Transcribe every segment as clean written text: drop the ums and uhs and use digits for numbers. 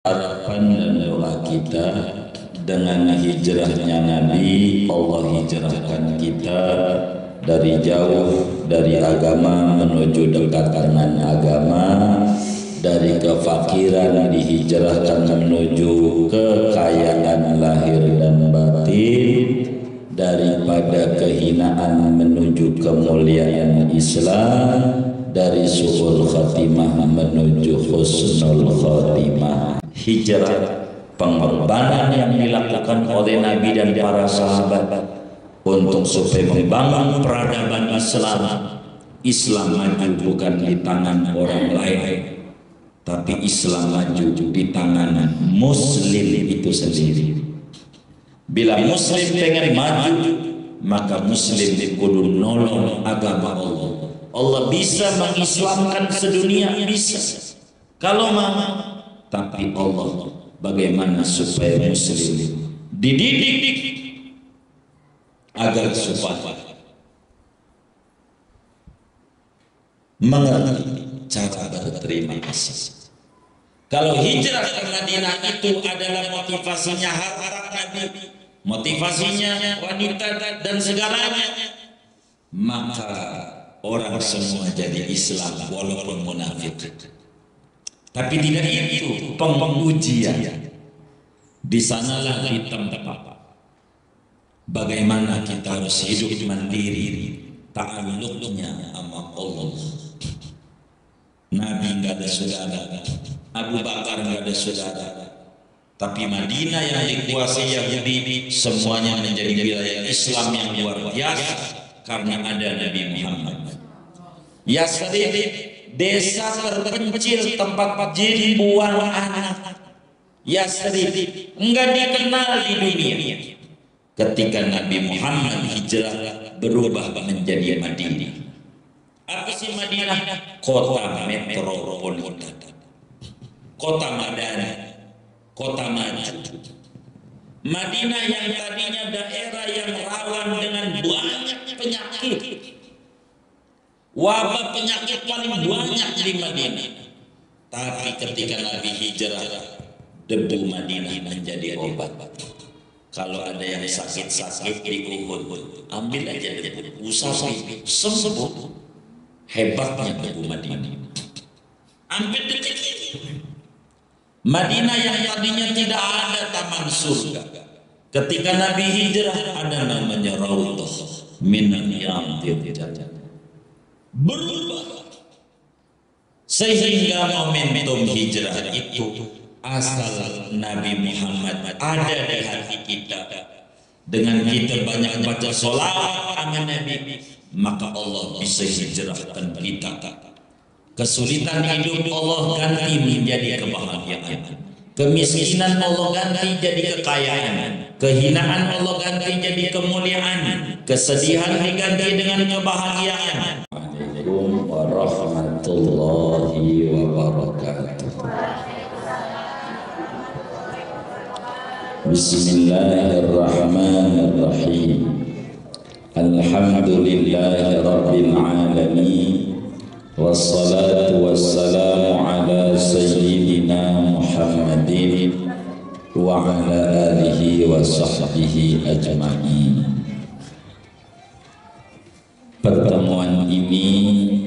Harapan dan doa kita dengan hijrahnya Nabi, Allah hijrahkan kita dari jauh dari agama menuju dekat dengan agama, dari kefakiran dihijrahkan menuju kekayaan lahir dan batin, daripada kehinaan menuju kemuliaan Islam, dari su'ul khatimah menuju husnul khatimah. Hijrah, pengorbanan yang dilakukan oleh Nabi dan para sahabat untuk supaya membangun peradaban Islam. Islam maju bukan di tangan orang lain, tapi Islam maju di tangan Muslim itu sendiri. Bila Muslim pengen maju, maka Muslim kudu nolong agama Allah. Allah bisa mengislamkan sedunia, bisa kalau mau. Tapi Allah bagaimana supaya Muslim dididik agar supaya mengerti cara berterima kasih. Kalau hijrah ke Madinah itu adalah motivasinya harta Nabi, motivasinya wanita dan segalanya, maka orang semua jadi Islam walaupun munafik. Tapi tidak itu pengujian. Di sanalah di tempat bagaimana kita harus hidup mandiri, ta'alluqnya sama Allah. Nabi nggak ada saudara, Abu Bakar nggak ada saudara, tapi Madinah yang dikuasai Yahudi semuanya menjadi wilayah Islam yang luar biasa karena ada Nabi Muhammad. Yasrib, desa terpencil tempat jin buang anak. Yasrib enggak dikenal di dunia. Ketika Nabi Muhammad hijrah berubah menjadi Madinah. Apa sih Madinah? Kota metropolitan, kota madani, kota maju. Madinah yang tadinya daerah yang rawan dengan banyak penyakit, wabah penyakit paling banyak di Madinah. Tapi ketika Nabi hijrah, debu Madinah menjadi obat. Kalau ada yang sakit-sakit di Uhud, ambil aja debu, usapi, sembuh. Hebatnya debu Madinah. Ambil detik ini. Madinah yang tadinya tidak ada taman surga, ketika Nabi hijrah ada namanya Raudhah min riyadhil jannah. Berubah sehingga momentum hijrah itu asal Nabi Muhammad ada di hati kita. Dengan kita banyak baca sholawat sama Nabi, maka Allah bisa hijrahkan kita. Kesulitan hidup Allah ganti menjadi kebahagiaan, kemiskinan Allah ganti jadi kekayaan, kehinaan Allah ganti jadi kemuliaan, kesedihan diganti dengan kebahagiaan. Assalamualaikum warahmatullahi wabarakatuh. Bismillahirrahmanirrahim. Alhamdulillahi rabbil alamin. Wassalatu wassalamu ala sayyidina Muhammadin wa ala alihi wa sahbihi ajma'in. Pertemuan ini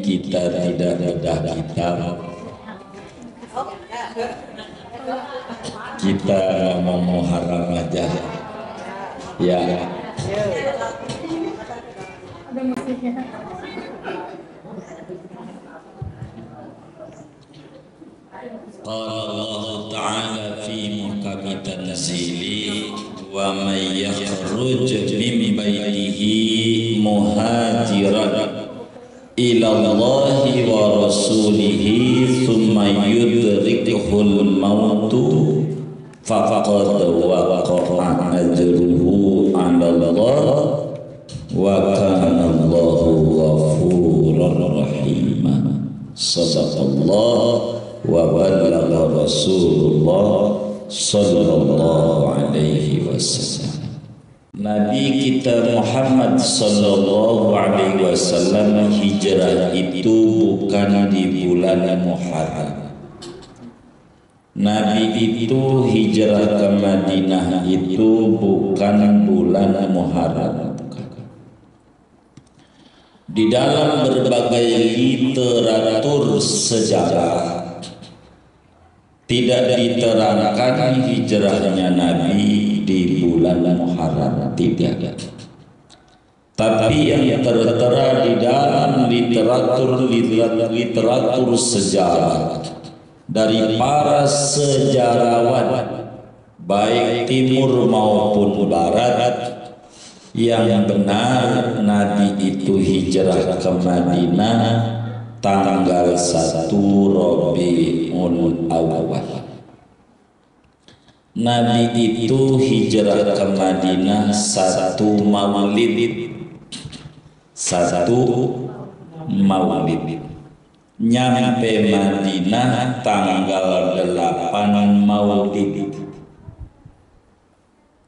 kita tidak bedah kitab, kita ngomong haram aja ya. Ada musiknya. Qala Allah Ta'ala fi muhkami tanzili wa man yakhruj min baytihi muhajiran ila Allahi wa rasulihi thumma yudrikuhul mautu faqad waqa'a ajruhu 'ala Allah wa kana Allahu ghafurur rahim. Sadaqallah wa balagha Rasulullah sallallahu alaihi wasallam. Nabi kita Muhammad sallallahu alaihi wasallam hijrah itu bukan di bulan Muharram. Nabi itu hijrah ke Madinah itu bukan bulan Muharram. Di dalam berbagai literatur sejarah tidak diterangkan hijrahnya Nabi di bulan Muharram, tidak. Tapi yang tertera di dalam literatur sejarah dari para sejarawan baik timur maupun barat, yang benar Nabi itu hijrah ke Madinah tanggal 1 Rabiul Awal. Nabi itu hijrah ke Madinah 1 Maulid. Nyampe Madinah tanggal 8 Maulid.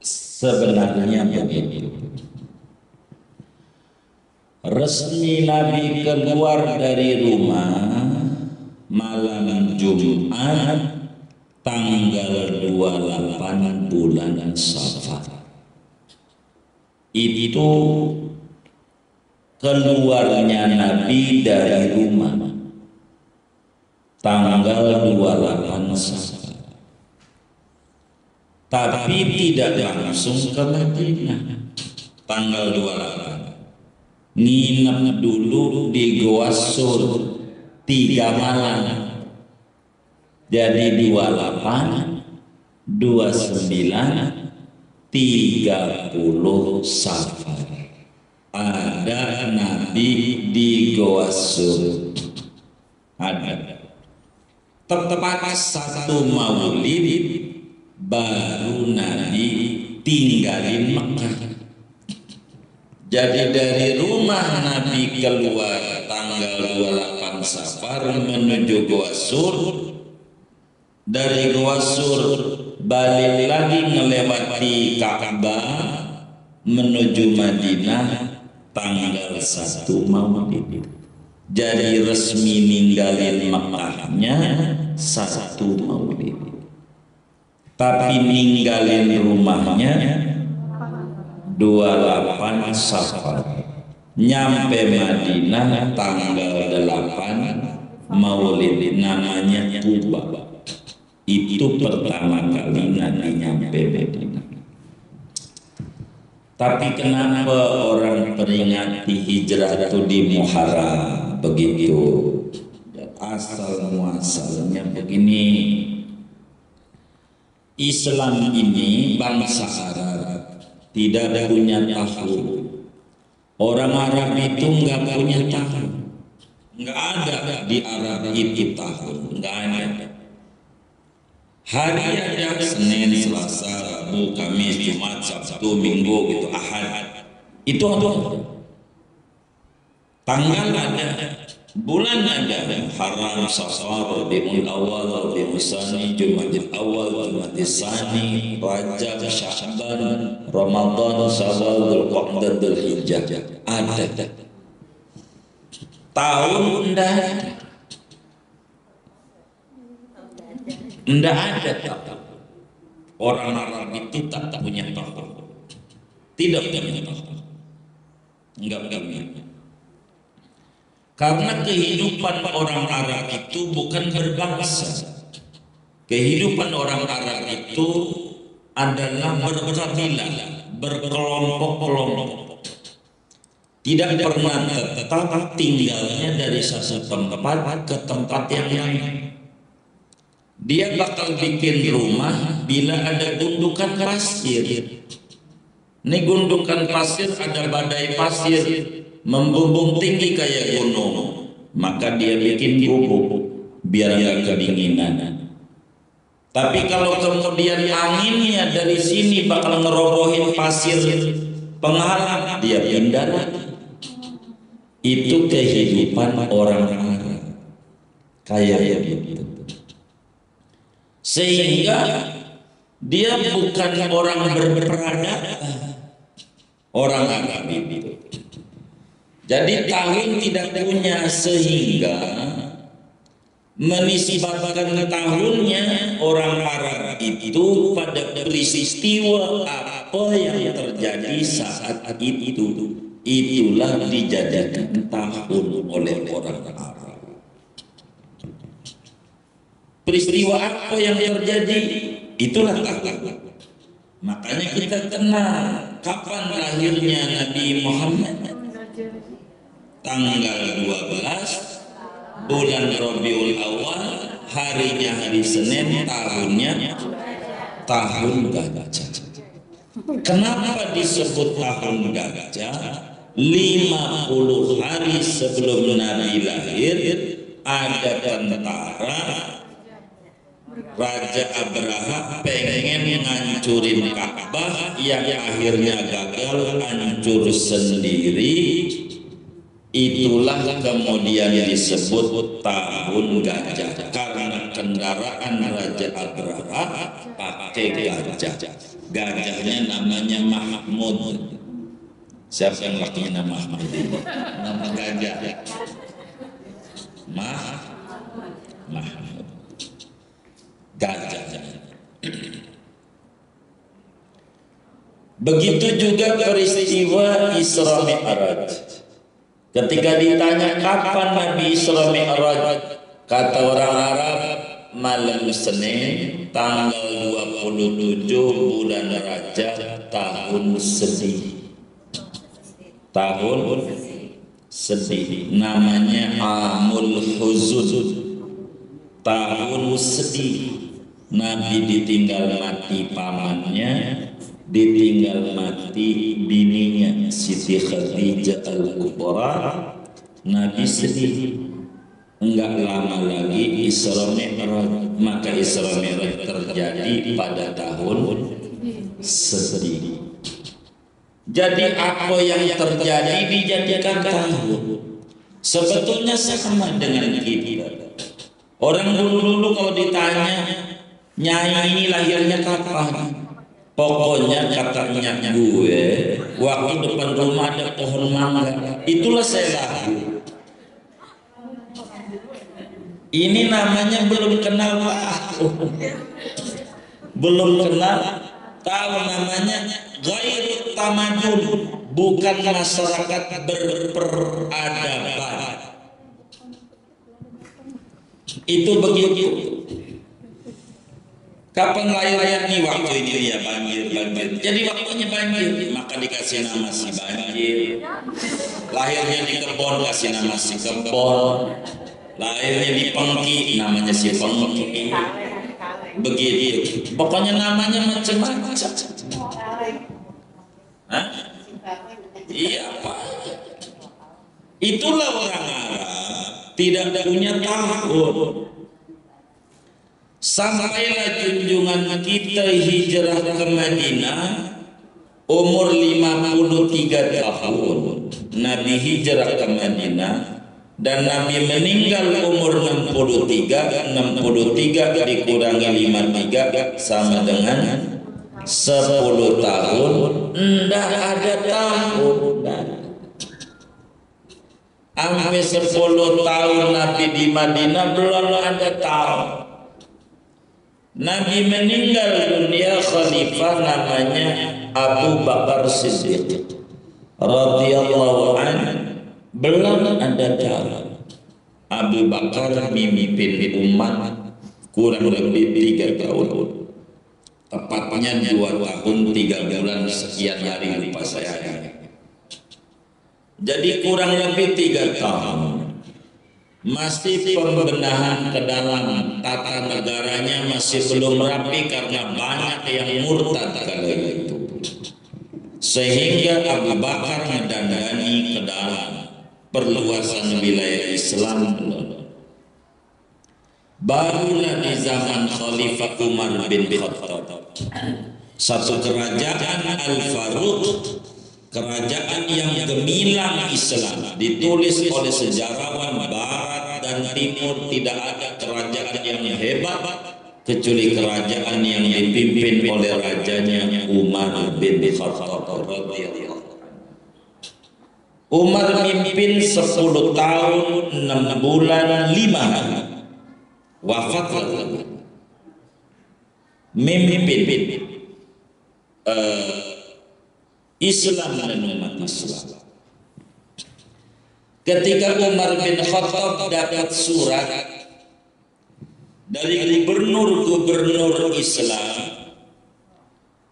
Sebenarnya begitu. Resmi Nabi keluar dari rumah malam Jumat tanggal 28 bulan Safar. Itu keluarnya Nabi dari rumah tanggal 28 Safar. Tapi tidak langsung ke Madinah tanggal 28. Nginep dulu di Goa Sur 3 malam. Jadi 28, 29, 30 Safar ada Nabi di Goa Sur. Ada. Tepat 1 Maulid baru Nabi tinggalin Mekah. Jadi dari rumah Nabi keluar tanggal 28 Safar menuju Goa Sur. Dari Goa Sur balik lagi melewati Ka'bah menuju Madinah tanggal 1 Maulid. Jadi resmi ninggalin Mekahnya 1 Maulid. Tapi ninggalin rumahnya 28 Safar. Nyampe Madinah tanggal 8 Maulid, namanya Quba. Itu pertama kali Nabi nyampe Madinah. Tapi kenapa orang peringati hijrah itu di Muharram begitu? Asal muasalnya begini. Islam ini bangsa Arab tidak punya tahun. Orang Arab itu nggak punya tahun. Nggak ada di Arab itu tahun. Nggak ada. Hari ada Senin, Selasa, Rabu, Kamis, Jumat, Sabtu, Minggu gitu, Ahad. Itu ada. Tanggal ada. Bulan ada. Haram, Safar, Rabiul Awal, Rabiul Tsani, Jumadil Awal, Jumadil Tsani, Rajab, Sya'ban, Ramadan, Syawal, Dzulqa'dah, Dzulhijjah. Ada. Tahun enggak ada. Enggak ada tahun. Orang Arab itu tak punya tahun. Tidak punya tahun. Enggak punya. Karena kehidupan orang Arab itu bukan berbangsa. Kehidupan orang Arab itu adalah berkabilah, berkelompok-kelompok. Tidak pernah tetap tinggalnya dari satu tempat ke tempat yang lain. Dia bakal bikin rumah bila ada gundukan pasir. Ini gundukan pasir, ada badai pasir membumbung tinggi kayak gunung, maka dia bikin gubuk biar nggak kedinginan. Tapi kalau kemudian anginnya dari sini bakal ngerobohin pasir penghalang, dia pindah lagi. Itu kehidupan orang Arab kayak begitu. Sehingga dia bukan orang berperadaban, orang Arab itu. Jadi tahun tidak punya, sehingga menisbatkan tahunnya orang Arab itu pada peristiwa apa yang terjadi saat itu. Itulah dijadikan tahun oleh orang Arab. Peristiwa apa yang terjadi, itulah tahun. Makanya kita kenal kapan lahirnya Nabi Muhammad. Tanggal 12 bulan Rabiul Awal, harinya hari Senin, tahunnya tahun gajah. Kenapa disebut tahun gajah? 50 hari sebelum Nabi lahir ada tentara Raja Abraha pengen ngancurin Ka'bah yang akhirnya gagal, hancur sendiri. Itulah kemudian disebut tahun gajah karena kendaraan Raja Abraha pakai gajah. Gajahnya namanya Mahmud. Siapa yang lakinya nama Mahmud? Nama gajah. Mahmud. Gajah. Begitu juga peristiwa Isra Mi'raj. Ketika ditanya kapan Nabi Isra Mi'raj, kata orang Arab malam Senin tanggal 27 bulan Rajab tahun sedih. Tahun sedih, namanya Amul Huzun, tahun sedih. Nabi ditinggal mati pamannya, ditinggal mati bininya Siti Khadijah Al-Kubra. Nabi sedih. Enggak lama lagi Isra Mi'raj, maka Isra Mi'raj terjadi pada tahun sedih. Jadi apa yang terjadi dijadikan tahun. Sebetulnya sama dengan kita. Orang dulu kalau ditanya, Nyai ini lahirnya kapan? Pokoknya katanya gue, waktu depan rumah ada pohon mangga, itulah saya lahir. Ini namanya belum kenal tahun. Belum kenal tahun, namanya ghairut tamadun, bukan masyarakat berperadaban. Itu begitu. Kapan lahirnya nih? Waktu ini ya banjir. Jadi waktunya banjir, maka dikasih nama si banjir. Lahirnya di kebon, kasih nama si kebon. Lahirnya di Pengki, namanya si Pengki. Begitu. Pokoknya namanya macam-macam. Hah? Iya Pak. Itulah orang Arab, tidak punya tahun. Sampailah junjungan kita hijrah ke Madinah umur 53 tahun. Nabi hijrah ke Madinah dan Nabi meninggal umur 63. 63 dikurangi 53 sama dengan 10 tahun. Nggak ada tahun. Sampai 10 tahun Nabi di Madinah belum ada tahun. Nabi meninggal dunia, khalifah namanya Abu Bakar Siddiq radhiyallahu anhu, belum ada tahun. Abu Bakar memimpin umat kurang lebih 3 tahun. Tepatnya 2 tahun 3 bulan sekian hari, lupa saya. Jadi kurang lebih 3 tahun. Masih pembenahan ke dalam tata negaranya masih belum rapi karena banyak yang murtad kala itu. Sehingga Abu Bakar mendandani ke dalam perluasan wilayah Islam. Barulah di zaman Khalifah Umar bin Khattab satu kerajaan Al-Faruq, kerajaan yang gemilang Islam, ditulis oleh sejarawan Barat dan Timur, tidak ada kerajaan yang hebat kecuali kerajaan yang dipimpin oleh rajanya Umar bin Khattab radhiyallahu. Umar mimpin 10 tahun 6 bulan 5 hari. wafat memimpin Islam dan umat Islam. Ketika Umar bin Khattab dapat surat dari gubernur Islam,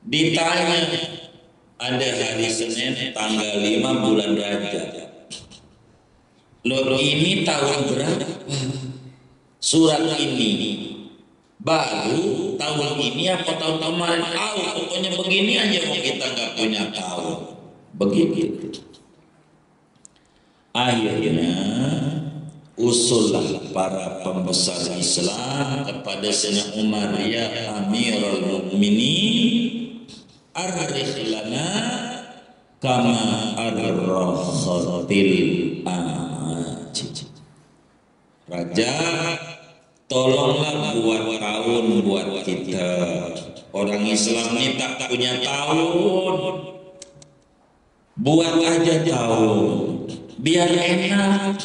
ditanya, ada hari Senin tanggal 5 bulan Rajab. Loh, ini tahun berapa? Surat ini baru tahun ini apa tahun kemarin? Pokoknya begini aja, mau kita nggak punya tahu. Begitu. Akhirnya usullah para pembesar Islam kepada Sayyidina Umar, ya Amirul Mukminin, arikh lana kama arrakhatil amaj. Raja, tolonglah buat tahun buat kita. Orang Islam ini tak punya tahun, buat aja tahun biar enak,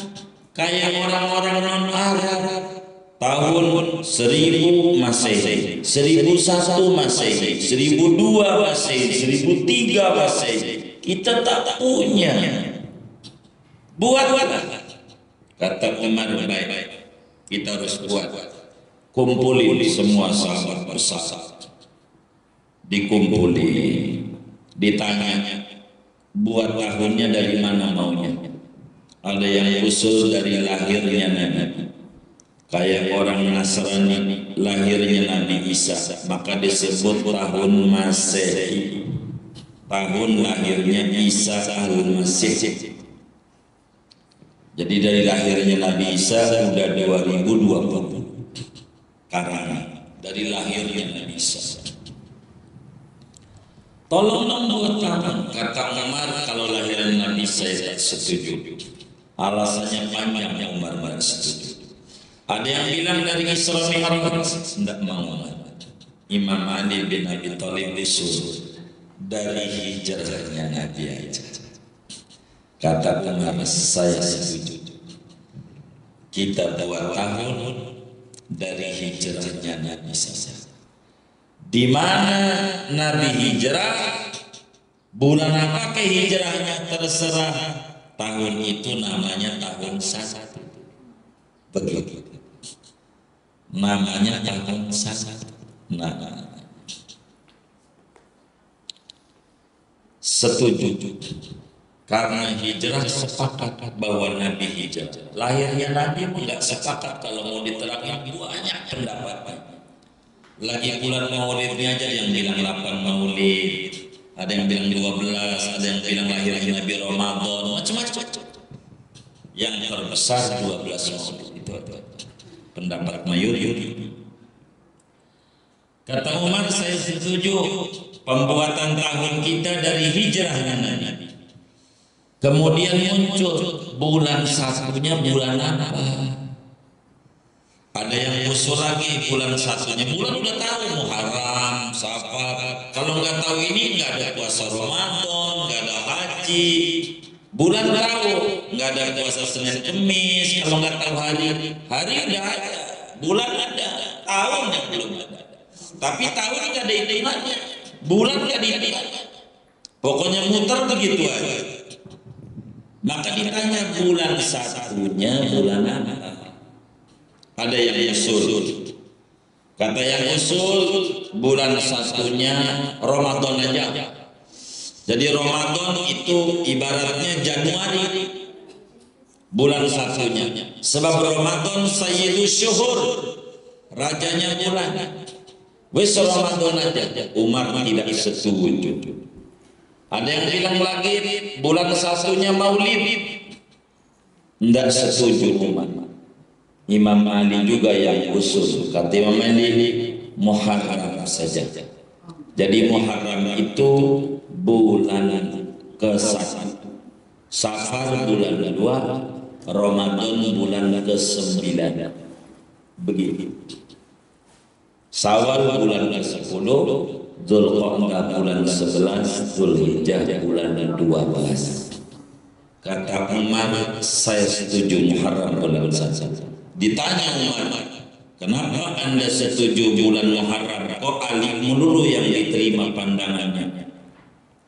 kayak orang-orang non-Arab. Tahun 1000 Masehi, 1001 Masehi, 1002 Masehi, 1003 Masehi. Kita tak punya. Buat. Kata Umar, baik, kita harus buat. Kumpulin semua sahabat bersahabat, dikumpulin, ditanya, buat tahunnya dari mana maunya. Ada yang usul dari lahirnya Nabi, kayak orang Nasrani lahirnya Nabi Isa, maka disebut tahun Masehi, tahun lahirnya Isa al-Masih. Jadi dari lahirnya Nabi Isa udah 2020 karena dari lahirnya Nabi Isa. Tolong buat tahun. Kata Umar, kalau lahiran Nabi saya setuju. Alasannya panjang, Umar setuju. Ada yang bilang dari Isra Mi'raj, tidak mau. Imam Ali bin Abi Thalib disuruh dari hijrahnya Nabi aja. Kata Umar, saya setuju. Kita buat tahun dari hijrahnya Nabi saja. Di mana Nabi hijrah, bulan apa ke hijrahnya terserah. Tahun itu namanya tahun 1. Begitu. Namanya tahun 1. Setuju. Karena hijrah sepakat bahwa Nabi hijrah. Lahirnya Nabi pun nggak sepakat, kalau mau diterangin banyak pendapatnya. Lagi bulan Maulidnya aja yang bilang 8 Maulid, ada yang bilang 12, ada yang bilang lahirnya Nabi Ramadan, macam-macam. Yang terbesar 12 Maulid itu pendapat mayoritas. Kata Umar, saya setuju pembuatan tahun kita dari hijrahnya Nabi. Kemudian muncul bulan satunya bulan apa? Ada yang usul lagi bulan satunya, bulan udah tahu Muharram, Safar. Kalau nggak tahu ini nggak ada puasa Ramadan, nggak ada haji. Bulan tahu, nggak ada puasa Senin Kemis. Kalau nggak tahu hari udah ada, bulan ada, tahun yang belum ada. Tapi tahun nggak ada hitungannya, bulan nggak dihitung. Pokoknya muter begitu aja. Maka ditanya bulan satunya bulan apa? Ada yang usul. Kata yang usul bulan satunya Ramadan aja. Jadi Ramadan itu ibaratnya Januari, bulan satunya. Sebab Ramadan Sayyidus Syuhur, rajanya bulan. Wes Ramadan aja. Umar tidak setuju. Ada yang bilang lagi bulan satunya Maulid, tidak setuju Umar. Imam Ali juga yang usul. Kata Imam Ali, Muharram saja. Jadi Muharram itu bulan ke-1, Safar bulan 2, Ramadan bulan ke-9. Begitu. Syawal bulan ke-10, Dzulqa'dah bulan 11, Dzulhijjah bulan 12. Kata Umar, saya setuju Muharram bulan 1. Ditanya Umar, Kenapa Anda setuju bulan Muharram? Kok Ali melulu yang diterima pandangannya?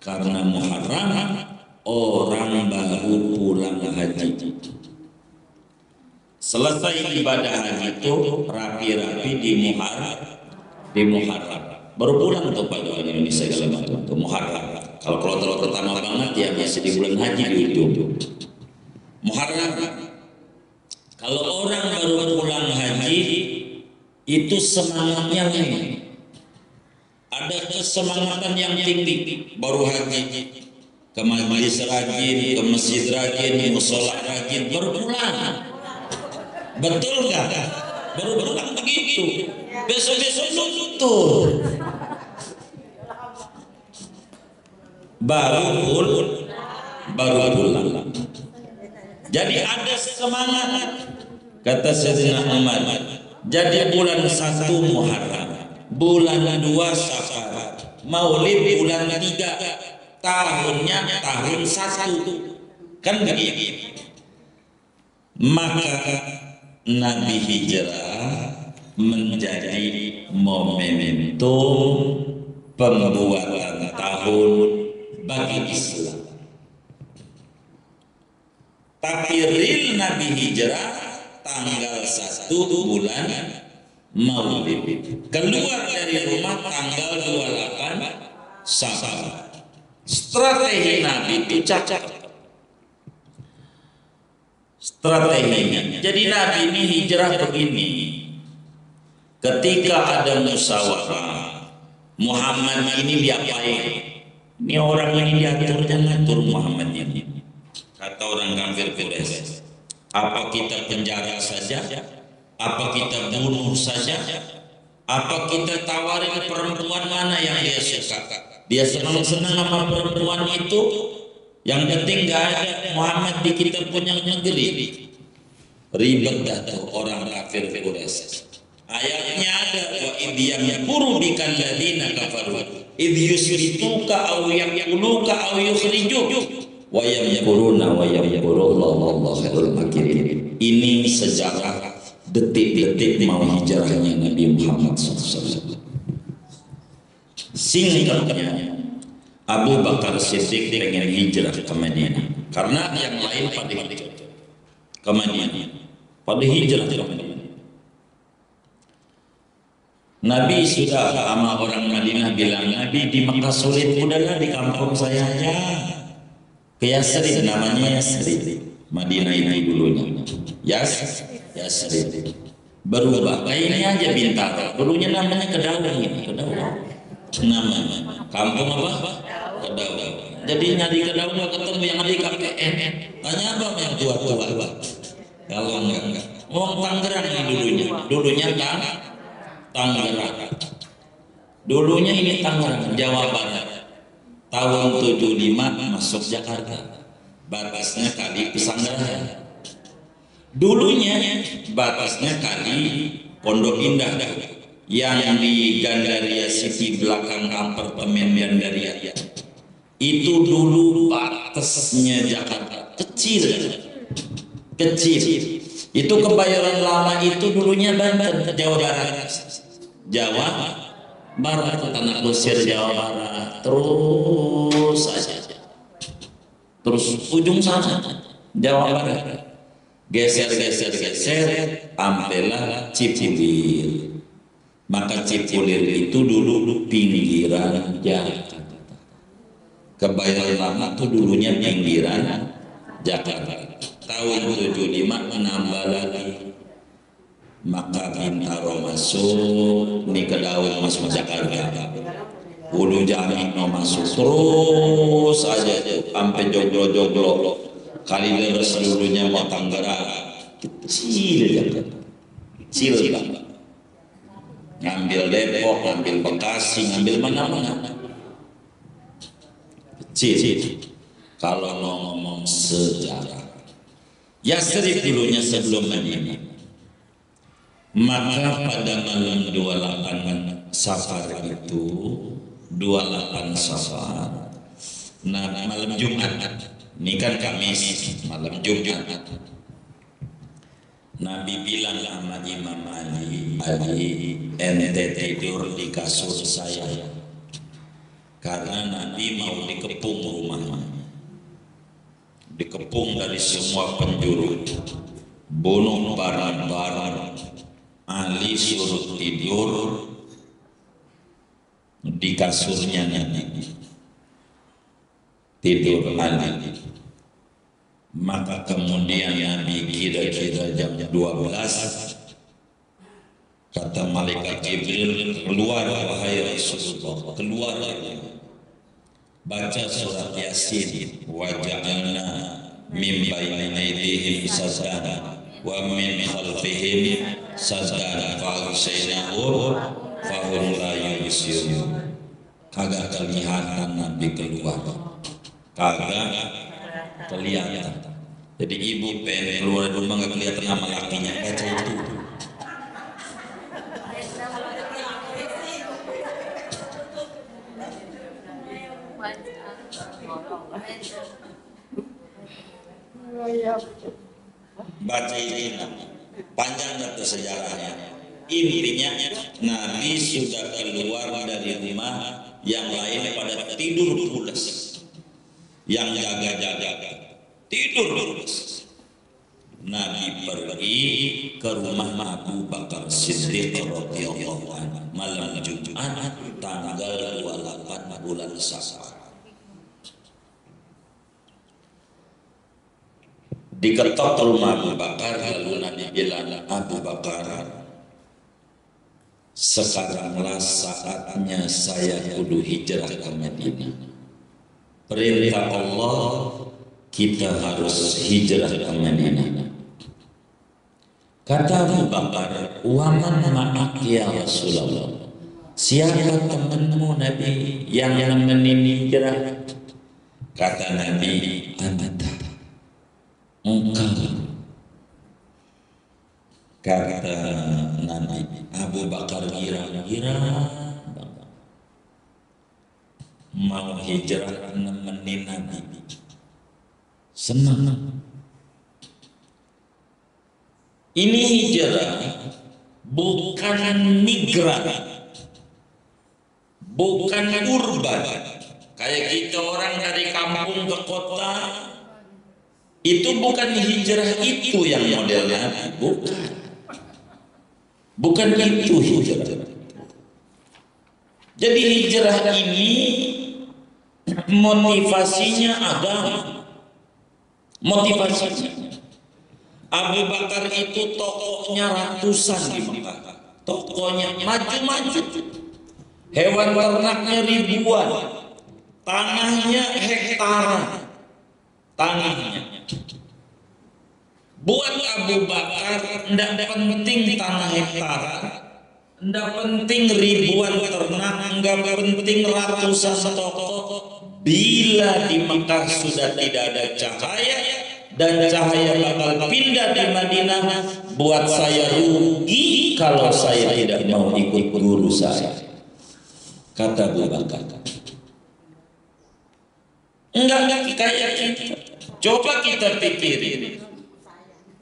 Karena Muharram orang baru pulang haji. Selesai ibadah haji itu rapi-rapi di Muharram. Baru pulang tuh pada orang Indonesia segala macam tuh Muharram. Kalau pertama banget ya masih di bulan haji di ujung. Muharram. Kalau orang baru pulang haji itu semangatnya nih. Ada kesemangatan yang tinggi baru haji. Ke majelis rajin, ke masjid rajin, musola rajin, baru pulang. Betul nggak? Baru pulang begitu. Besok-besok tutup. Baru pulang. Jadi ada semangat. Kata Sayyidina Umar. Jadi bulan 1 Muharram, bulan 2 Safar, Maulid bulan 3, tahunnya tahun 1. Kan begitu. Maka Nabi hijrah menjadi momentum pembuatan tahun bagi Islam. Tapi real Nabi hijrah tanggal 1 bulan Maulid. Keluar dari rumah tanggal 28 Safar. Strategi Nabi itu cacat. Strateginya. Jadi Nabi ini hijrah begini. Ketika ada musyawarah, Muhammad ini diapain? Ini orang ini ngatur Muhammad ini. Kata orang kafir Quraisy, apa kita penjara saja? Apa kita bunuh saja? Apa kita tawarin perempuan mana yang dia suka? Dia senang-senang sama perempuan itu. Yang penting gak ada Muhammad di kita punya negeri. Ribet dah tuh orang kafir Quraisy. Ayatnya ada wa idyam yakuru bikal ladina kafaru id yusrituka aw yaquluka aw yukhrijuk wa yamkuruna wa yamkurullahu khairul makirin. Ini sejarah detik-detik mau hijrahnya Nabi Muhammad SAW. Singkatnya, Abu Bakar Siddiq pengen hijrah ke Madinah karena yang lain pada hijrah ke Madinah, pada hijrah ke Madinah. Nabi sudah sama orang Madinah bilang, Nabi di Mekah sulit, udahlah di kampung saya aja. Ke Yasrib, namanya Yasrib. Madinah itu dulunya. Yasrib. Berubah, kayak ini aja Bintaro. Dulunya namanya Kedaung ini, Kedaung. Namanya kampung apa? Kedaung. Jadi nyari Kedaung nggak ketemu yang ada di KPN. Tanya apa yang tua-tua? Kalau enggak. Mau Tangerang ini dulunya Tangerang. Dulunya ini Tangerang, Jawa Barat. Tahun 75 masuk Jakarta. Batasnya kali Pesanggerahan. Dulunya batasnya kali Pondok Indah yang di Gandaria City belakang apartemen Gandaria. Itu dulu batasnya Jakarta. Kecil. Itu Kebayoran Lama itu dulunya Banten, Jawa Barat. Jawa Barat, Tanah Kusir Jawa Barat, terus saja, terus ujung sana Jawa Barat, geser, ampelah Cipulir. Maka Cipulir itu dulu pinggiran Jakarta. Kebayoran Lama itu dulunya pinggiran Jakarta. Tahun 75 menambah lagi. Maka Bintaro masuk, ini Kedaung masuk Jakarta, Ulu Jami no masuk, terus aja sampai joglo Kalideres dulunya mau Tangerang, kecil banget. Ngambil Depok, ngambil Bekasi, ngambil mana-mana, kecil. Kalau ngomong sejarah, Yasrib dulunya sebelum Madinah. Maka pada malam 28 Safar itu 28 Safar, nah malam Jumat, ini kan Kamis, malam Jumat, Nabi bilang sama Imam Ali, ente tidur di kasur saya, karena Nabi mau dikepung rumahnya, dikepung dari semua penjuru, bunuh barang-barang. Ali suruh tidur di kasurnya Nabi, tidur Ali. Maka kemudian Nabi kira-kira jam 12, kata malaikat Jibril, keluar wahai Rasulullah, keluar, baca surat Yasin, wa ja'alna min baini aydihim saddan wa min khalfihim saddan fa'agsaynahum fahum la yubsirun. Kagak kelihatan Nabi keluar, kagak kelihatan. Jadi ibu pengen keluar dari rumah nggak kelihatan sama lakinya, baca itu. Baca ini, panjang itu sejarahnya. Intinya Nabi sudah keluar dari rumah, yang lain pada tidur pulas, yang jaga-jaga tidur pulas. Nabi pergi ke rumah Abu Bakar Siddiq radhiyallahu anhu malam Jumat tanggal 28 bulan Safar. Diketok rumah Abu Bakar, lalu Nabi bilang, Abu Bakar, sekaranglah saatnya saya kudu hijrah ke Madinah. Perintah Allah, kita harus hijrah ke Madinah. Kata Abu Bakar, waman ma'ak ya Rasulullah, siapa temanmu Nabi yang nemenin hijrah? Kata Nabi, anta, engkau. Kata Nabi, Abu Bakar girang-girang mau hijrah nemenin Nabi, senang. Ini hijrah bukan migran, bukan urban. Kayak kita orang dari kampung ke kota, itu bukan hijrah itu yang model Nabi, bukan itu hijrah. Jadi hijrah ini motivasinya agama, motivasinya. Abu Bakar itu tokonya ratusan di Mekah, tokonya maju-maju, hewan ternaknya ribuan, tanahnya hektaran, tanahnya. Buat Abu Bakar tidak penting tanah hektaran, tidak penting ribuan ternak, tidak penting ratusan toko. Bila di Mekah sudah tidak ada cahaya dan cahaya bakal pindah di Madinah, buat saya rugi kalau saya tidak mau ikut guru saya. Kata Abu Bakar. Enggak kayak kita. Coba kita pikirin.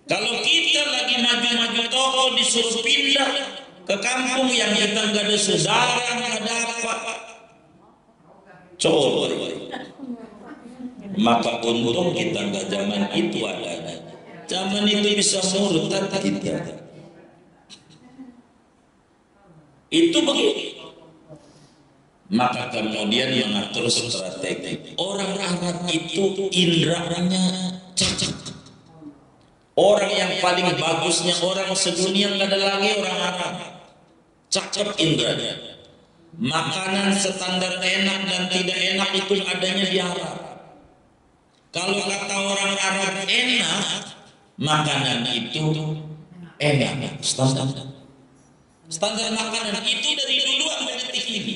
Kalau kita lagi maju-maju toko disuruh pindah ke kampung yang kita nggak ada saudara, nggak ada apa, coba. Maka untung kita nggak zaman itu ada. Zaman itu bisa murtad kita. Itu begitu. Maka kemudian mengatur strategi. Orang Arab itu indranya cacat. Orang yang paling bagusnya orang sedunia nggak ada lagi orang Arab. Cakep indranya. Makanan standar enak dan tidak enak itu adanya di Arab. Kalau kata orang Arab enak, makanan itu enak. Standar makanan itu dari dulu sampai detik ini.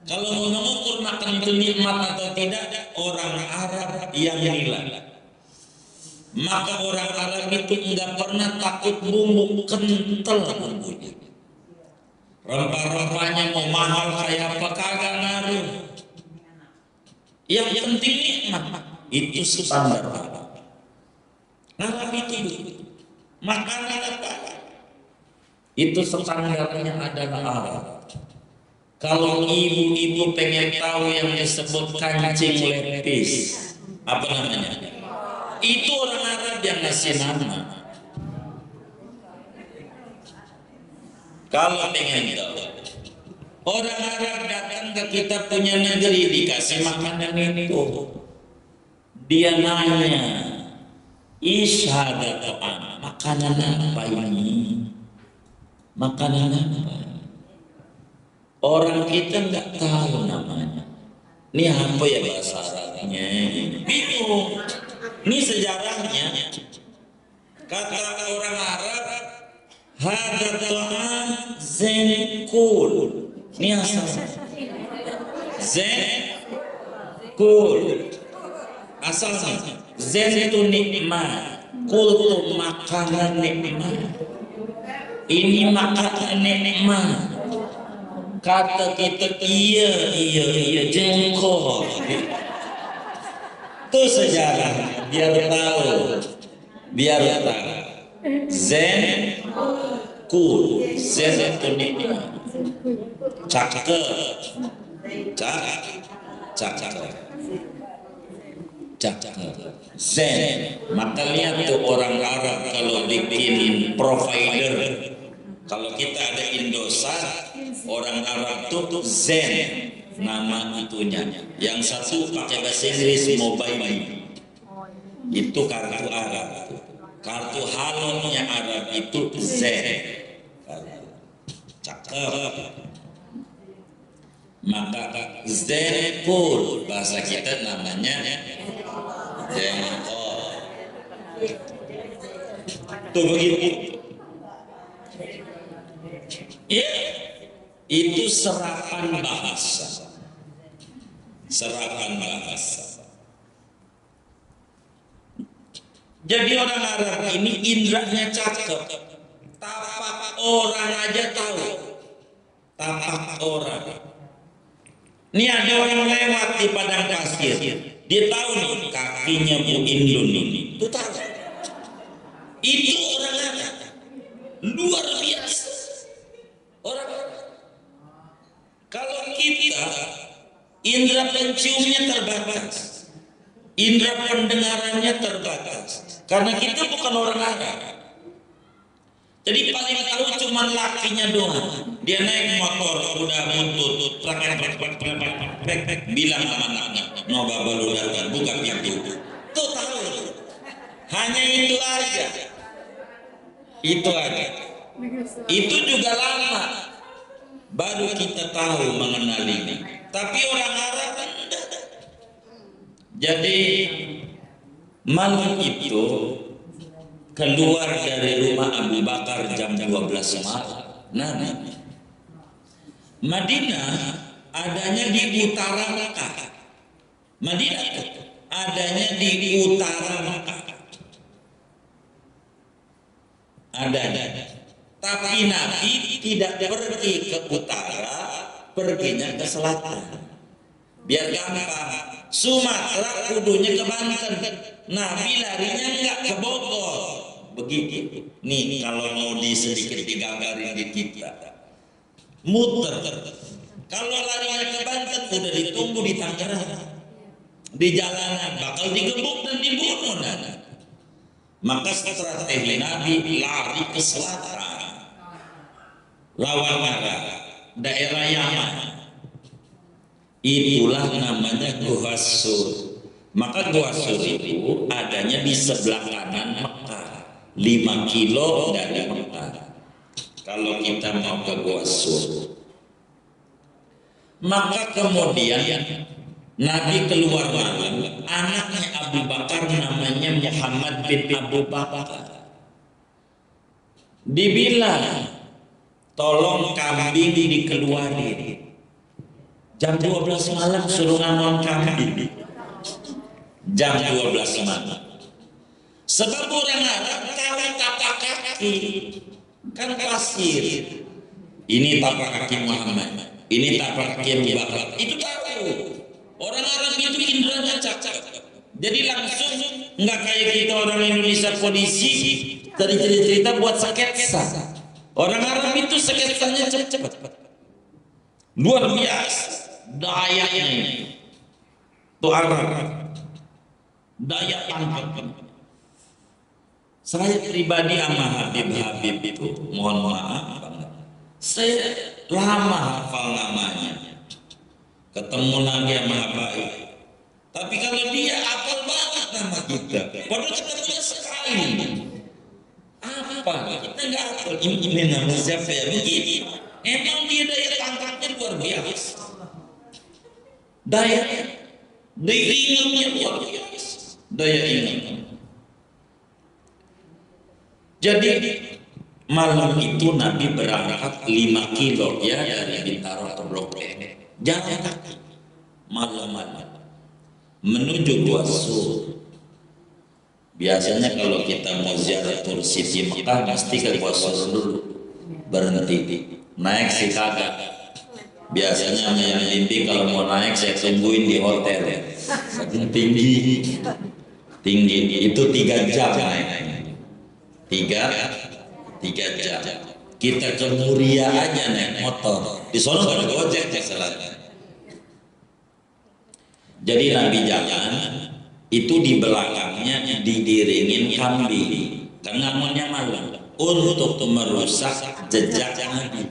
Kalau mau mengukur makan itu nikmat atau tidak, orang Arab yang nilai. Maka orang Arab itu enggak pernah takut bumbu kental bumbunya. Rempah-rempahnya mau mahal kayak apa kagak ngaruh. Yang penting nikmat. Itu standar Arab. Arab itu begitu. Makanan apa? Itu standarnya adalah Arab. Kalau ibu-ibu pengen tahu yang disebut kancing lepis, apa namanya? Itu orang Arab yang ngasih nama. Kalau pengen tahu, orang Arab datang ke kita punya negeri dikasih makanan itu. Dia nanya, Ishada ta'am, makanan apa ini? Makanan apa? Orang kita nggak tahu namanya. Ini apa ya bahasa Arabnya? Bingung. Ini sejarahnya. Kata orang Arab, hada ta'am zenkul. Ini asalnya. Zenkul. Asalnya zen itu nikmat, kul itu makanan nikmat. Ini makanan nikmat. Kata kita iya jengkol. Itu sejarah biar tahu. Zen kul, zen itu nikmat. Cakep. Zen. Maka lihat tuh orang Arab kalau bikin provider, kalau kita ada Indosat, orang Arab tuh Zen nama itunya. Yang satu pakai bahasa Inggris mobile, itu kartu Arab. Kartu halonnya Arab itu Zen. Cakep. Maka Zen cool, bahasa kita namanya jengkol. Tuh begitu. Ya, itu serapan bahasa. Jadi orang Arab ini indranya cakep. Tapak orang aja tahu. Tapak orang. Ini ada orang lewat di padang pasir. Dia tahu nih kakinya Bu Indun ini. Itu tahu. Itu orang Arab. Luar biasa. Orang kalau kita indera penciumnya terbatas, indera pendengarannya terbatas, karena kita bukan orang Arab. Jadi paling tahu cuma lakinya doang. Dia naik motor udah muntut, bilang sama anaknya, no babalu datang, buka pintu. Tuh tahu. Hanya itu aja. Itu juga lama baru kita tahu mengenal ini. Tapi orang Arab enggak. Jadi malam itu keluar dari rumah Abu Bakar jam 12 malam. Nah, Madinah adanya di utara Makkah. Madinah adanya di utara Makkah. Ada. Tapi Nabi tidak pergi ke utara, perginya ke selatan. Biar gampang. Sumatera kudunya ke Banten. Nabi larinya enggak ke Bogor. Begitu. Nih kalau mau sedikit digambarin di kita. Muter. Kalau larinya ke Banten udah ditunggu di Tangerang. Di jalanan bakal digebuk dan dibunuh. Maka strategi Nabi lari ke selatan, lawan daerah Yaman. Itulah namanya Gua Sur. Maka Gua Sur itu adanya di sebelah kanan Mekah, 5 kilo dari Mekah. Kalau kita mau ke Gua Sur, maka kemudian Nabi keluar malam, anaknya Abu Bakar namanya Muhammad bin Abu Bakar. Dibilang, tolong kambing dikeluarin. Jam 12 malam suruh ngamon kambing. Jam 12 malam. Sebab orang Arab tahu tapak kaki. Kan pasir. Ini tapak kaki Muhammad. Ini tapak kaki Abu Bakar. Itu tahu. Orang Arab itu indranya cakap. Jadi langsung nggak kayak kita orang Indonesia polisi tadi cerita buat sketsa. Orang Arab itu sketsanya cepat, luar biasa dayanya itu Arab, daya tangkap. Saya pribadi sama Habib itu, mohon maaf, saya lama hafal namanya, ketemu lagi sama Habaib. Tapi kalau dia hafal banget nama kita, padahal ketemunya sekali. Apa? Kita nggak hafal. Ini nama siapa ya? Begini. Emang dia daya tangkapnya luar biasa. Daya ingatnya luar biasa. Daya ingat. Jadi malam itu Nabi berangkat 5 kilo ya dari Bintaro ke Blok M. Jalan kaki malam-malam menuju Gua Sur. Biasanya kalau kita mau ziarah tur Siti Mekah mesti ke Gua Sur dulu, berhenti naik sih kagak. Biasanya yang mimpi kalau mau naik saya tungguin di hotel ya. Tinggi itu 3 jam naik. 3 jam. Kita ke Muria aja naik motor. Di sono ada gojek selatan. Jadi Nabi jalan itu di belakangnya didiringin kambing. Karena maunya malam untuk merusak jejak Nabi.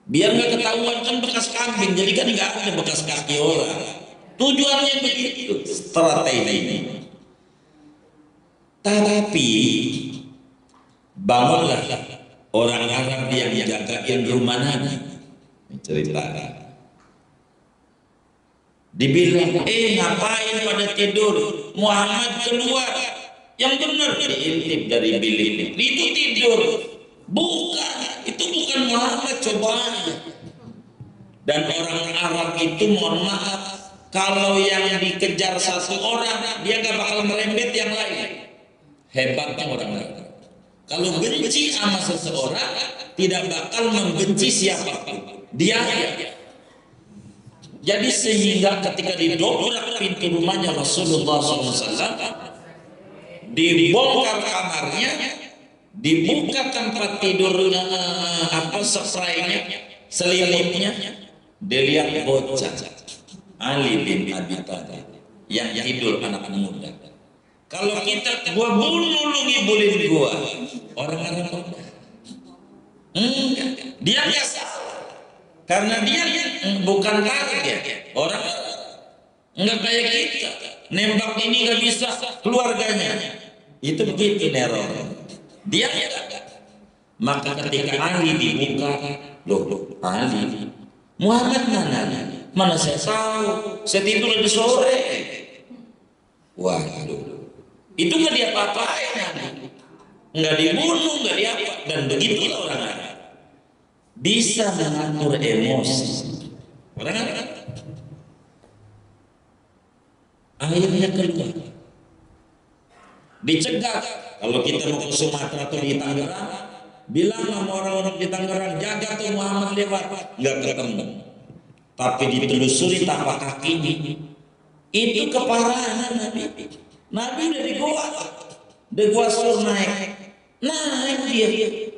Biar nggak ketahuan kan bekas kambing. Jadi kan nggak ada bekas kaki orang. Tujuannya begitu. Strategi ini. Tapi bangunlah orang Arab yang jagain rumah Nabi. Cerita. Dibilang, ngapain pada tidur? Muhammad keluar. Yang benar diintip dari bilik. Itu tidur. Bukan, itu bukan Muhammad, coba. Dan orang Arab itu mohon maaf, kalau yang dikejar satu orang, dia gak bakal merembet yang lain. Hebatnya orang Arab. Kalau benci sama seseorang, tidak bakal membenci siapapun. Dia. Jadi sehingga ketika didobrak pintu rumahnya Rasulullah SAW, dibongkar kamarnya, dibuka tempat tidurnya, spraynya, selimutnya, dilihat bocah Ali bin Abi Thalib yang tidur anak muda. Kalau kita, gua bunuh lu ngibulin gua. Orang-orang enggak. Dia nggak salah. Karena dia bukan target. Orang enggak kayak kita. Nembak ini nggak bisa keluarganya. Itu begitu neror. Dia enggak. Maka ketika Ali dibuka, loh Ali, Muhammad mana saya tahu. Saya tidur di sore. Waduh. Itu nggak diapa-apain, nggak dibunuh, nggak diapa, dan begitulah orang Arab bisa mengatur emosi. Orang Arab akhirnya keluar, dicegah. Kalau kita mau ke Sumatera atau di Tangerang, bilang sama orang-orang di Tangerang, jaga tuh Muhammad lewat, nggak ketemu. Tapi ditelusuri tapak kakinya, itu keparahan Nabi. Nabi udah di Gua Sur naik dia,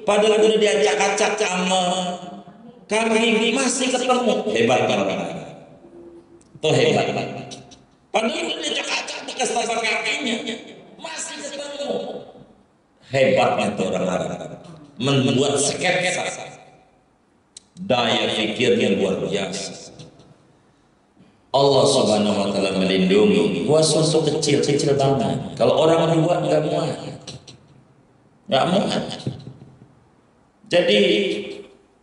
padahal udah diacak-acak sama kambing masih ketemu. Hebat orang Arab, tuh hebat. Padahal udah diacak-acak bekas tapak kakinya masih ketemu. Hebatnya tuh orang Arab, membuat sketsa, daya pikirnya luar biasa. Allah Subhanahu wa taala melindungi. Gua Sur kecil banget. Kalau orang tua nggak muat. Jadi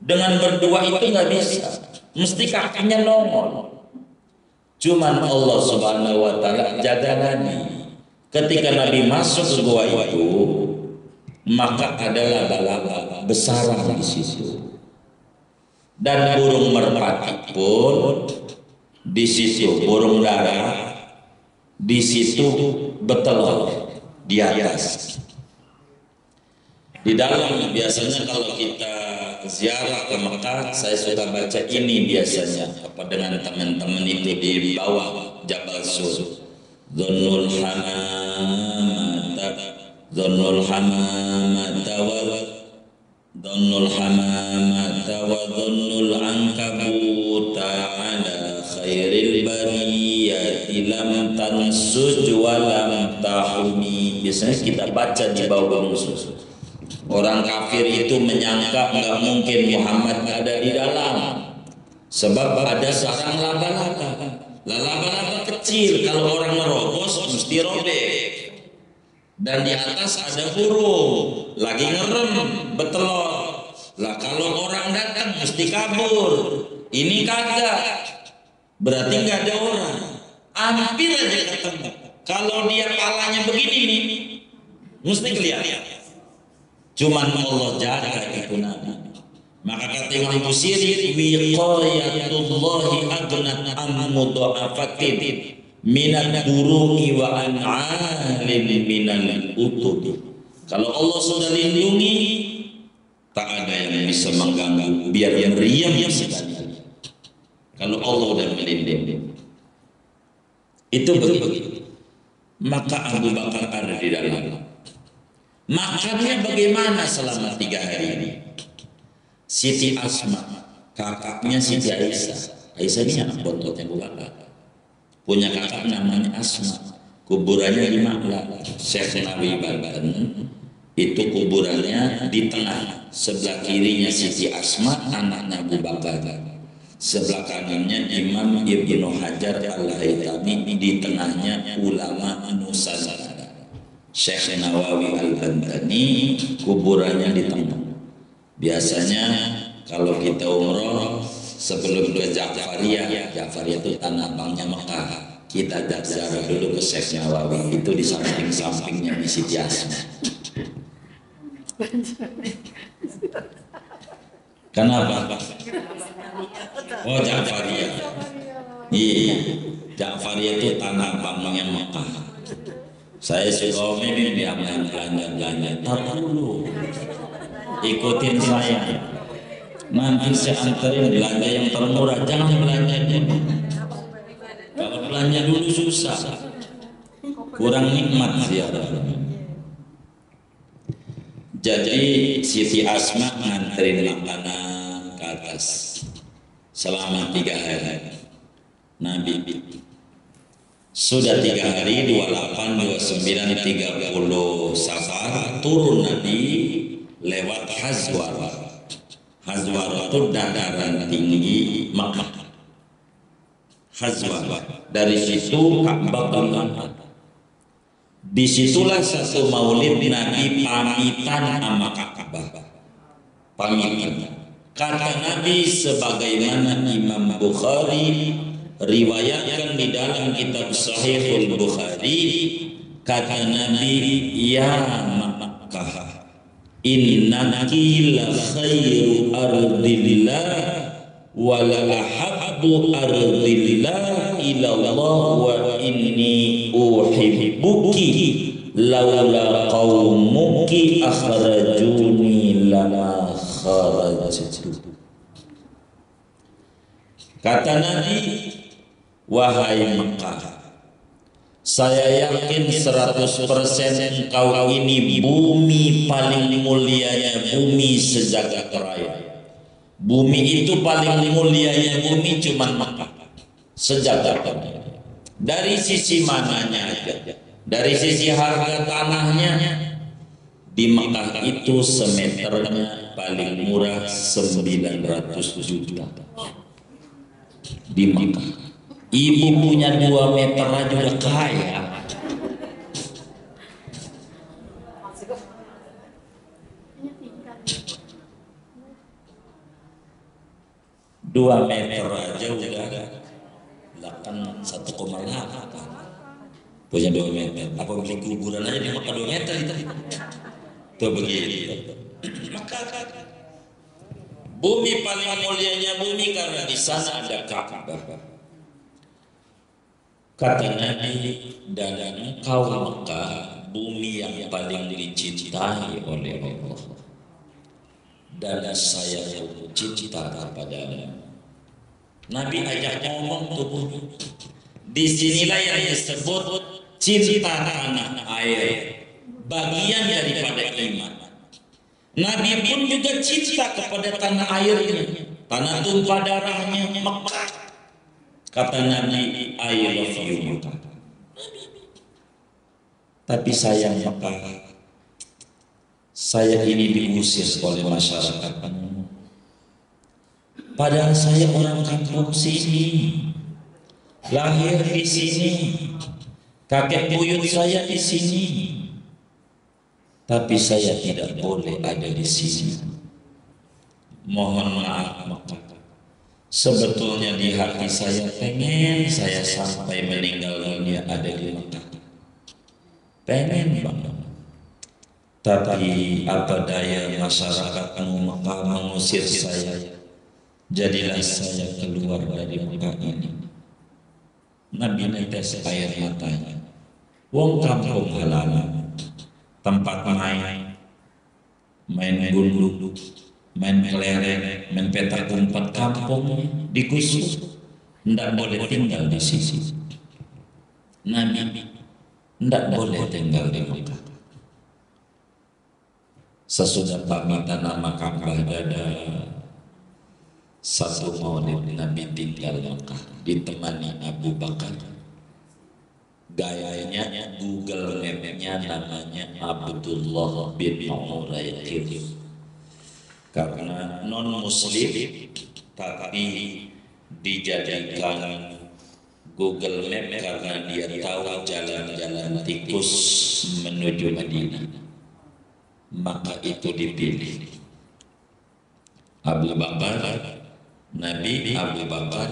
dengan berdua itu nggak bisa. Mesti kakinya nongol. Cuman Allah Subhanahu wa taala jaga Nabi. Ketika Nabi masuk ke gua itu, maka ada laba-laba besar di situ. Dan burung merpati pun di situ, burung dara di situ betelor di atas. Di dalam biasanya kalau kita ziarah ke Mekah, saya suka baca ini biasanya apa dengan teman-teman itu di bawah Jabal Sur. Dzunul Hamamata Dhannul hamamata wa dhannul hamamata wa dhannul ankabuta ala khairil bariyati lam tansuj wa lam tahumi. Biasanya kita baca di bawah musuh. Orang kafir itu menyangka nggak mungkin Muhammad ada di dalam, sebab ada sarang laba-laba. Laba-laba kecil kalau orang merobos mesti robek. Dan di atas ada burung lagi ngerem betelor. Lah kalau orang datang mesti kabur. Ini kagak, berarti nggak ada orang. Hampir aja ketemu. Kalau dia palanya begini nih, mesti kelihatan. Cuman Allah jaga itu Nabi. Maka kata Imam Busiri, wiqayatullahi aghnat an mudha'afatin minal duru'i wa an'alin minal utub. Kalau Allah sudah lindungi, tak ada yang bisa mengganggu, biar yang meriam sekali. Kalau Allah sudah melindungi, itu begitu. Maka Abu Bakar ada di dalam. Makannya bagaimana selama 3 hari ini? Siti Asma, kakaknya Siti Aisyah. Aisyah ini anak bontotnya Abu Bakar. Punya kakak namanya Asma, kuburannya di Makla. Syekh Nawawi Banten itu kuburannya di tengah, sebelah kirinya Siti Asma anaknya Abu Bakar, sebelah kanannya Imam Ibnu Hajar Al-Haytami, di tengahnya ulama Nusantara Syekh Nawawi Al-Bantani, kuburannya di tengah. Biasanya kalau kita umroh sebelum ke Ja'fariyah, Ja'fariyah itu tanah abangnya Mekah, kita ziarah dulu ke Syekh Nawawi, itu di samping-sampingnya di Siti Asma. Kenapa? Oh, Ja'fariyah. Iya, Ja'fariyah itu tanah abangnya Mekah. Saya suka ini diambil belanja-belanja. Tar dulu, ikutin saya. Nanti saya anterin belanja yang termurah, jangan belanja dulu. Kalau belanja dulu susah, kurang nikmat ziarah. Jadi Siti Asma nganterin makanan ke atas selama 3 hari. Nabi sudah 3 hari, 28, 29, 30 Safar turun Nabi lewat Hazwar. Hazwar itu dataran tinggi Makkah. Hazwar, dari situ Ka'bah kelihatan. Disitulah satu maulid Nabi pamitan sama Ka'bah. Pamitan. Kata Nabi sebagaimana Imam Bukhari riwayatkan di dalam kitab Sahihul Bukhari, kata Nabi, ya Makkah, innaki la khairu ardillah wa la ahabbu ardillah ila Allah wa inni uhibbuki laula qaumuki akhrajuni lama kharajtu. Kata Nabi, wahai Makkah, saya yakin 100% engkau ini bumi paling mulianya bumi sejagat raya. Bumi itu paling mulianya bumi cuma Makkah sejagat raya. Dari sisi mananya aja, dari sisi harga tanahnya, di Makkah itu semeternya paling murah 900 juta. Di Makkah. Ibu punya 2 meter aja udah kaya. Dua meter aja udah bahkan 1,8. Punya 2 meter. Apa beli kuburan aja di Makkah 2 meter itu? Tuh begitu. Maka bumi paling mulianya bumi karena di sana ada Ka'bah. Kata Nabi, dan engkau Makkah bumi yang paling dicintai oleh Allah, dan saya pun cinta kepadanya. Nabi ajak ngomong tuh, disinilah yang disebut cinta tanah air. bagian daripada iman. Nabi pun juga cinta kepada tanah airnya, tanah tumpah darahnya Mekah. Kata Nabi, I love you Mekah. Tapi sayang Mekah, saya ini diusir oleh masyarakat. Padahal saya orang kampung sini, lahir di sini, kakek buyut saya di sini. Tapi saya tidak boleh ada di sini. Mohon maaf Mekah. Sebetulnya di hati saya pengen saya sampai meninggal dunia ada di Mekah. Pengen banget. Tapi apa daya masyarakat Mekah mengusir saya. Jadilah saya keluar dari Mekah ini. Nabi netes air matanya. Wong kampung halaman, tempat main gundu, main kelereng, main petak umpet kampung digusur, ndak boleh tinggal di sini. Nabi ndak boleh tinggal di Mekah. Sesudah pamitan nama Ka'bah dada, satu maulid Nabi tinggal Mekah ditemani Abu Bakar. Gayanya Google Map-nya namanya Abdullah bin Uraikir. Karena non muslim tapi dijadikan Google Map karena dia tahu jalan-jalan tikus menuju Madinah. Maka itu dipilih Abu Bakar, Nabi Abu Bakar,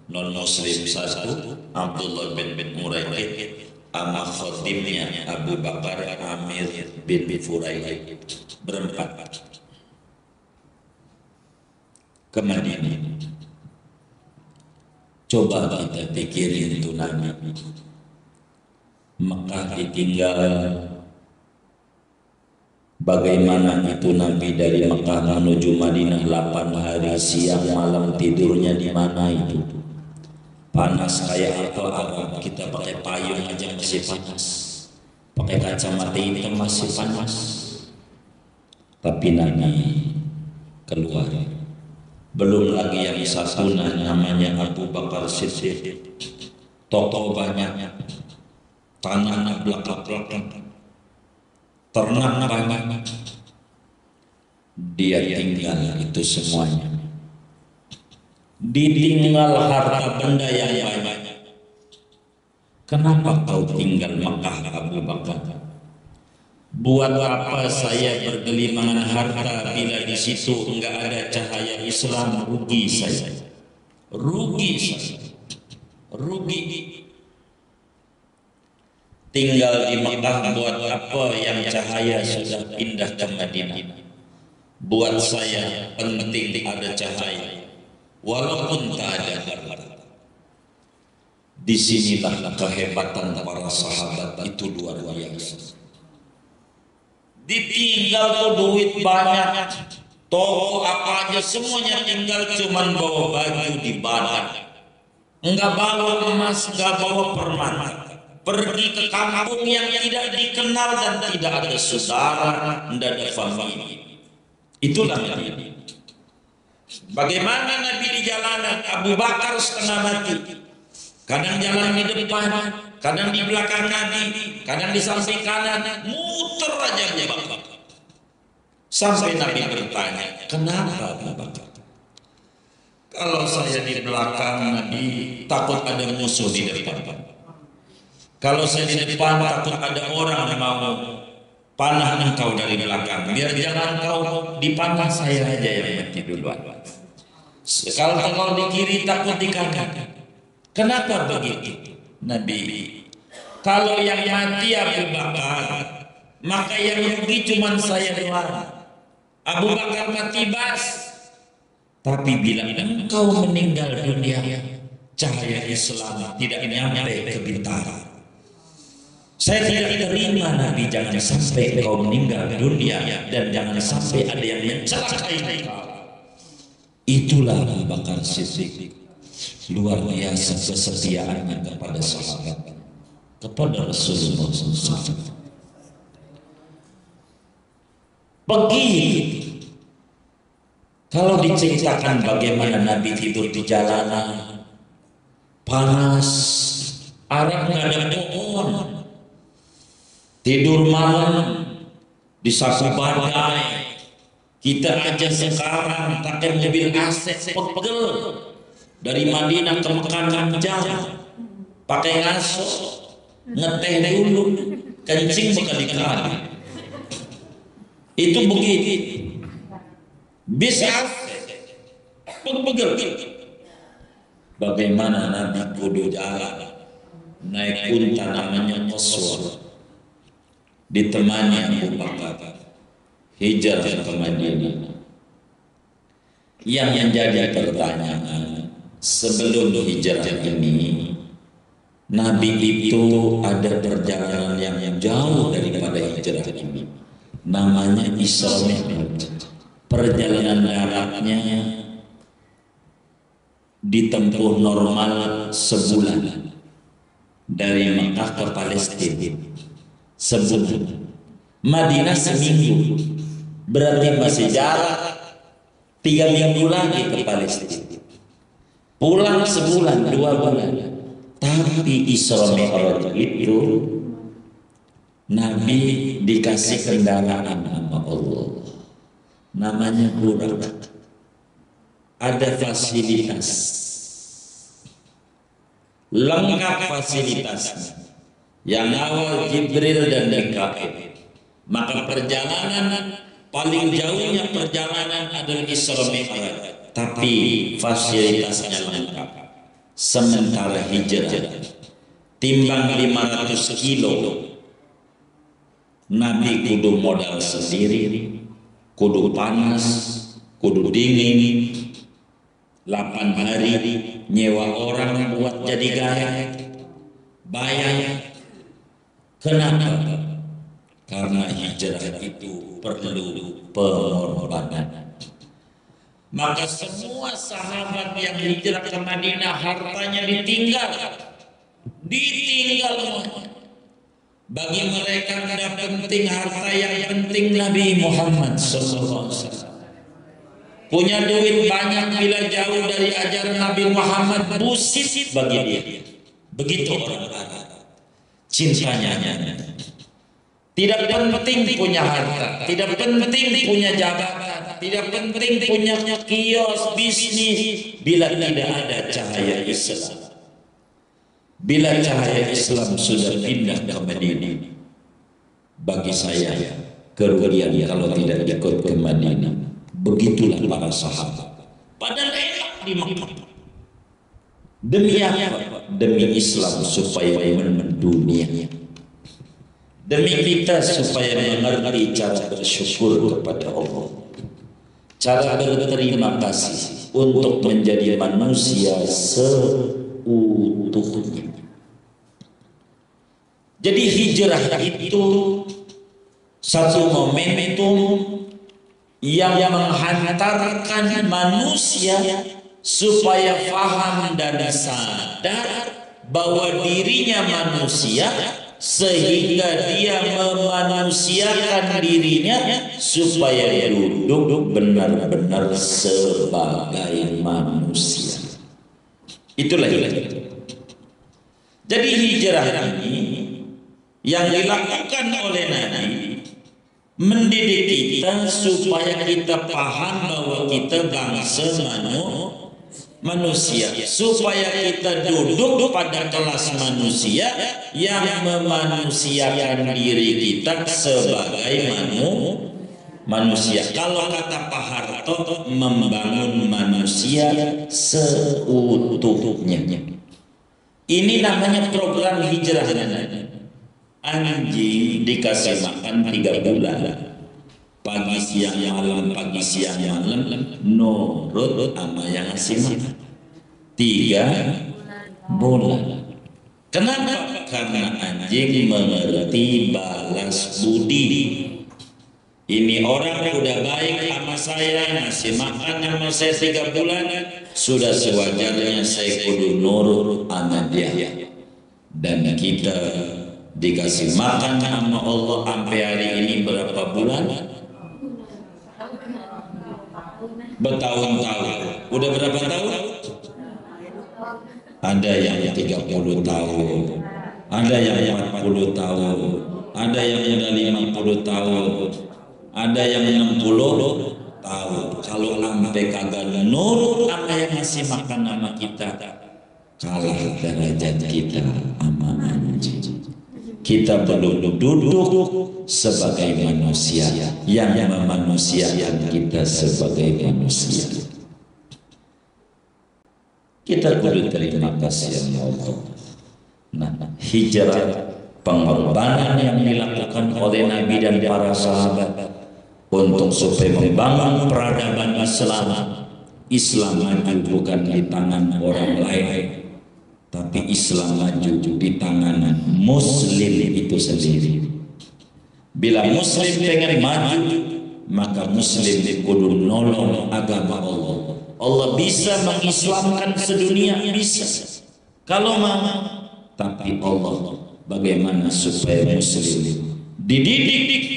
non muslim satu Abdullah bin Uraikir, sama khatibnya Abu Bakar Amir bin Furaik, berempat ke Madinah. Coba kita pikirin itu Nabi Mekah ditinggal, bagaimana itu Nabi dari Mekah menuju Madinah 8 hari, siang malam tidurnya di mana itu? Panas kayak apa Arab, kita pakai payung aja masih panas, pakai kacamata hitam masih panas. Tapi Nabi keluar. Belum lagi yang satu namanya Abu Bakar Siddiq, tokoh banyak, tanah belakang, ternak banyak, dia tinggal itu semuanya. Ditinggal harta benda yang banyak. Kenapa kau tinggal Mekah Abu Bakar? Buat apa saya bergelimangan harta bila di situ enggak ada cahaya Islam? Rugi saya. Rugi saya. Rugi. Tinggal di Mekah buat apa yang cahaya sudah pindah ke Madinah? Buat saya penting ada cahaya. Walaupun tak ada harta. Disinilah kehebatan para sahabat itu luar biasa. Ditinggal tuh duit banyak, toko apa aja semuanya tinggal, cuman bawa baju di badan, enggak bawa emas, enggak bawa permata, pergi ke kampung yang tidak dikenal dan tidak ada saudara, tidak ada famili. Itulah Nabi. Bagaimana Nabi di jalanan? Abu Bakar setengah mati, kadang jalan di depan, kadang di belakang Nabi, kadang di samping kanan, muter aja dia Bapak. Sampai Nabi bertanya, kenapa Abu Bakar? Kalau saya di belakang Nabi, takut ada musuh di depan. Kalau saya di depan, takut ada orang yang mau panah engkau dari belakang. Biar jangan kau dipanah, saya aja yang mati duluan. Kalau engkau di kiri, takut di kanan. Kenapa begitu? Nabi, kalau yang mati Abu Bakar, maka yang rugi cuma saya doang. Abu Bakar mati bas. Tapi bila engkau meninggal dunia, cahaya Islam tidak nyampe ke bintara. Saya tidak terima Nabi, jangan sampai engkau meninggal dunia dan jangan sampai ada yang mencelakai engkau. Itulah Abu Bakar Siddiq. Luar biasa kesetiaannya kepada sahabat, kepada Rasulullah SAW. Begitu. Kalau diceritakan bagaimana Nabi tidur di jalanan, panas, Arab nggak ada pohon, tidur malam di saku badai. Kita aja sekarang pakai mobil AC pegel dari Madinah ke Mekah 6 jam, pakai ngaso, ngeteh dulu, kencing berkali-kali. Itu begitu. Bisa pegel. Bagaimana Nabi kudu jalan naik unta namanya Qaswa, ditemani Abu Bakar hijrah ke Madinah. Yang menjadi pertanyaan, sebelum hijrah ini Nabi itu ada perjalanan yang jauh daripada hijrah ini, namanya Isra Mi'raj. Perjalanan daratnya ditempuh normal sebulan dari Mekah ke Palestina, sebulan. Madinah seminggu, berarti masih jarak 3 minggu lagi ke Palestina. Pulang sebulan, 2 bulan. Tapi Isra Mi'raj itu Nabi dikasih kendaraan sama Allah, namanya Burak. Ada fasilitas, lengkap fasilitasnya, yang awal Jibril dan Mikail. Maka perjalanan paling jauhnya perjalanan adalah Isra Mi'raj, tapi fasilitasnya lengkap. Sementara hijrah timbang 500 kilo, Nabi kudu modal sendiri, kudu panas, kudu dingin, 8 hari nyewa orang buat jadi guide, bayar. Kenapa? Karena hijrah itu perlu pengorbanan. Maka semua sahabat yang hijrah ke Madinah hartanya ditinggal semuanya. Bagi mereka tidak penting harta, yang penting Nabi Muhammad SAW. Punya duit banyak bila jauh dari ajaran Nabi Muhammad, busit bagi dia. Begitu orang Arab cintanya. Tidak penting punya harta, tidak penting punya jabatan, tidak penting punya kios bisnis, bila tidak ada cahaya Islam. Bila cahaya Islam sudah pindah ke Madinah, bagi saya kerugian kalau tidak ikut ke Madinah. Begitulah para sahabat. Padahal enak di Mekah. Demi apa? Demi Islam supaya mendunia. Demi kita supaya mengerti cara bersyukur kepada Allah, cara berterima kasih untuk menjadi manusia seutuhnya. Jadi hijrah itu satu momentum yang menghantarkan manusia supaya faham dan sadar bahwa dirinya manusia, sehingga dia memanusiakan dirinya supaya duduk benar-benar sebagai manusia. Itulah hijrah. Jadi hijrah ini yang dilakukan oleh Nabi mendidik kita supaya kita paham bahwa kita bangsa manusia, supaya kita duduk pada kelas manusia yang memanusiakan diri kita sebagai manusia. Kalau kata Pak Harto, membangun manusia seutuhnya. Ini namanya program hijrah. Anjing dikasih makan 3 bulan, pagi siang malam, pagi siang malam, nurut sama yang ngasih makan 3 bulan. Kenapa? Karena anjing mengerti balas budi. Ini orang udah baik sama saya, ngasih makan sama saya 3 bulan, sudah sewajarnya saya kudu nurut sama dia. Dan kita dikasih makan sama Allah sampai hari ini berapa bulan? bertahun-tahun. Udah berapa tahun? Ada yang 30 tahun, ada yang 40 tahun, ada yang udah 50 tahun, ada yang 60 tahun. Kalau sampai kagak nurut apa yang ngasih makan nama kita, kalah derajat kita sama anjing. Kita belum duduk sebagai manusia yang memanusiakan kita sebagai manusia. Kita kudu terima kasih ya Allah. Nah, hijrah, pengorbanan yang dilakukan oleh Nabi dan para sahabat untuk supaya membangun peradaban Islam. Islam maju bukan di tangan orang lain, tapi Islam maju di tangan Muslim itu sendiri. Bila Muslim pengen maju, maka Muslim kudu nolong agama Allah. Allah bisa mengislamkan sedunia, bisa kalau mau. Tapi Allah bagaimana supaya Muslim dididik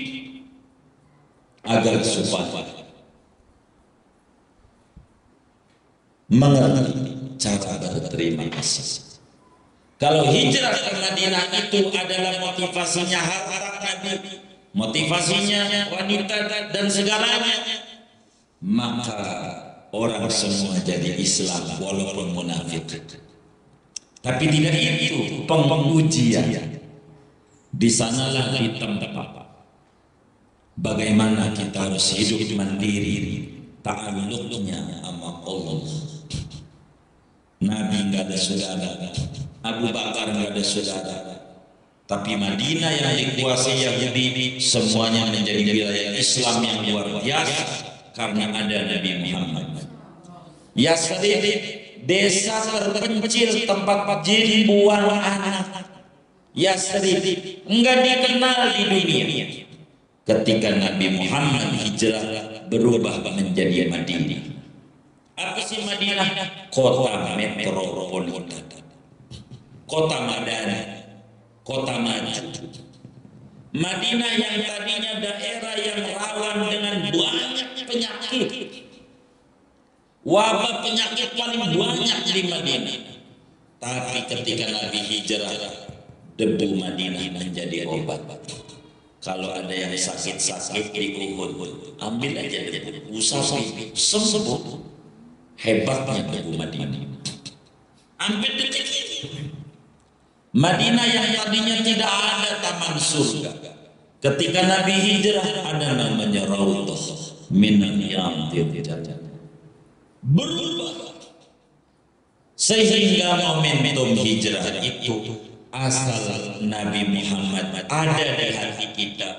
agar supaya mengerti cara berterima kasih. Kalau hijrah ke Madinah itu adalah motivasinya harta Nabi, motivasinya wanita dan segalanya, maka orang semua jadi Islam walaupun munafik. Tapi tidak itu pengujian. Di sanalah ditempa bagaimana kita harus hidup mandiri, ta'alluqnya sama Allah. Nabi nggak ada saudara, Abu Bakar nggak ada saudara, tapi Madinah yang dikuasai Yahudi semuanya menjadi wilayah Islam yang luar biasa karena ada Nabi Muhammad. Yasrib, desa terpencil tempat jin buang anak. Yasrib enggak dikenal di dunia. Ketika Nabi Muhammad hijrah berubah menjadi Madinah. Apa sih Madinah? Kota metropolitan, kota madani, kota maju. Madinah yang tadinya daerah yang rawan dengan banyak penyakit, wabah penyakit paling banyak di Madinah. Tapi ketika Nabi hijrah, debu Madinah menjadi obat. Kalau ada yang sakit-sakit di Uhud, ambil aja debu, usapi, sembuh. Hebatnya debu Madinah. Ambil detik ini. Madinah yang tadinya tidak ada taman surga, ketika Nabi hijrah ada namanya Raudhah minan riyadil jannah. Berubah sehingga momentum hijrah itu asal Nabi Muhammad ada di hati kita.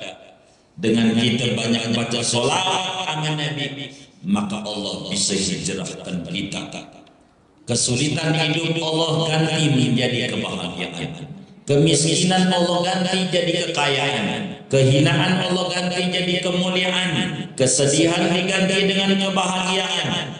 Dengan kita banyak baca sholawat sama Nabi, maka Allah bisa hijrahkan kita. Kesulitan hidup Allah ganti menjadi kebahagiaan, kemiskinan Allah ganti jadi kekayaan, kehinaan Allah ganti jadi kemuliaan, kesedihan diganti dengan kebahagiaan,